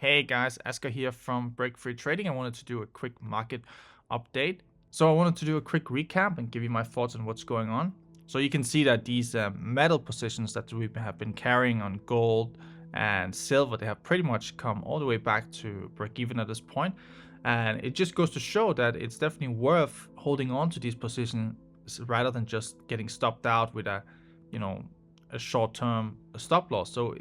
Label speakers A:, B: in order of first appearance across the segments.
A: Hey guys, Asker here from Break Free Trading. I wanted to do a quick market update. So I wanted to do a quick recap and give you my thoughts on what's going on. So you can see that these metal positions that we have been carrying on gold and silver, they have pretty much come all the way back to break even at this point. And it just goes to show that it's definitely worth holding on to these positions rather than just getting stopped out with a short-term stop loss. So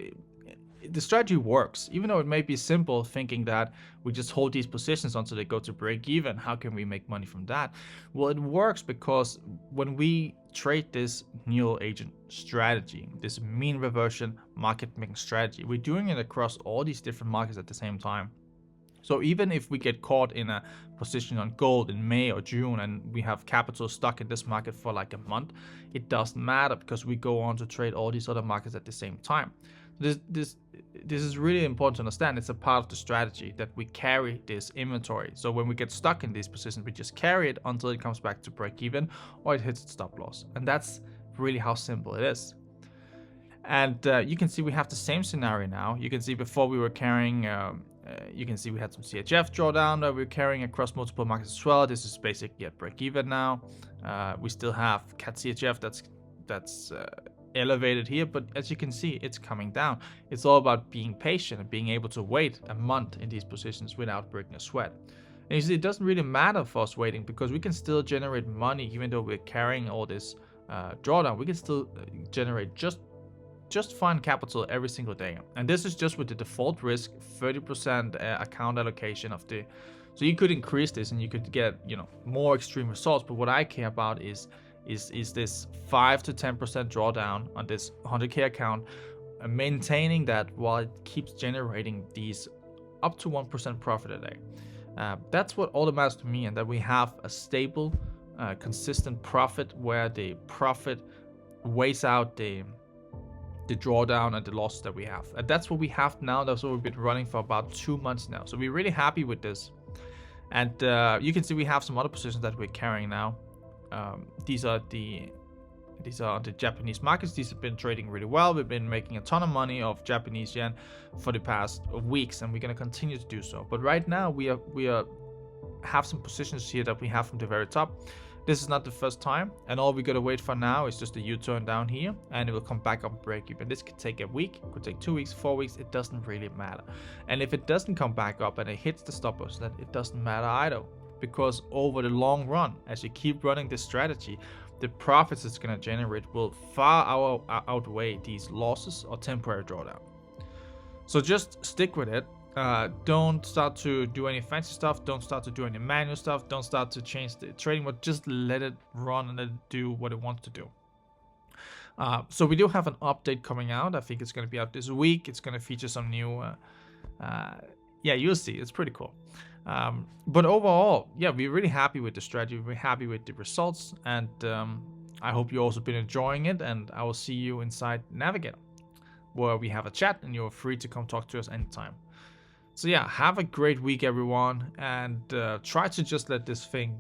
A: the strategy works, even though it may be simple thinking that we just hold these positions until they go to break even. How can we make money from that? Well, it works because when we trade this Neil agent strategy, this mean reversion market making strategy, we're doing it across all these different markets at the same time. So even if we get caught in a position on gold in May or June and we have capital stuck in this market for like a month, it doesn't matter because we go on to trade all these other markets at the same time. This is really important to understand. It's a part of the strategy that we carry this inventory. So when we get stuck in these positions, we just carry it until it comes back to break even or it hits its stop loss. And that's really how simple it is. And you can see we have the same scenario now. You can see before we were carrying, you can see we had some CHF drawdown that we're carrying across multiple markets as well. This is basically at break even now. We still have CADCHF that's elevated here, but as you can see, it's coming down. It's all about being patient and being able to wait a month in these positions without breaking a sweat. And you see, it doesn't really matter for us waiting because we can still generate money even though we're carrying all this drawdown. We can still generate just fine capital every single day. And this is just with the default risk 30% account allocation of the. So you could increase this and you could get more extreme results. But what I care about is this 5 to 10% drawdown on this 100k account, maintaining that while it keeps generating these up to 1% profit a day. That's what all that matters to me, and that we have a stable, consistent profit where the profit weighs out the drawdown and the loss that we have. And that's what we have now. That's what we've been running for about 2 months now. So we're really happy with this. And you can see we have some other positions that we're carrying now. These are the Japanese markets. These have been trading really well. We've been making a ton of money off Japanese yen for the past weeks, and we're going to continue to do so. But right now we have some positions here that we have from the very top. This is not the first time, and all we gotta wait for now is just a U-turn down here, and it will come back up break even. This could take a week, could take 2 weeks, 4 weeks. It doesn't really matter. And if it doesn't come back up and it hits the stop loss, then it doesn't matter either. Because over the long run, as you keep running this strategy, the profits it's going to generate will far outweigh these losses or temporary drawdown. So just stick with it. Don't start to do any fancy stuff. Don't start to do any manual stuff. Don't start to change the trading mode. Just let it run and let it do what it wants to do. So we do have an update coming out. I think it's going to be out this week. It's going to feature some new yeah, you'll see. It's pretty cool. But overall, yeah, we're really happy with the strategy. We're happy with the results, and I hope you also been enjoying it. And I will see you inside Navigator, where we have a chat, and you're free to come talk to us anytime. So yeah, have a great week, everyone, and try to just let this thing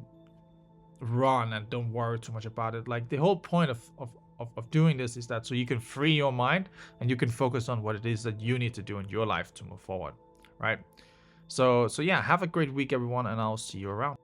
A: run and don't worry too much about it. Like, the whole point of doing this is that so you can free your mind and you can focus on what it is that you need to do in your life to move forward, right? So yeah, have a great week, everyone, and I'll see you around.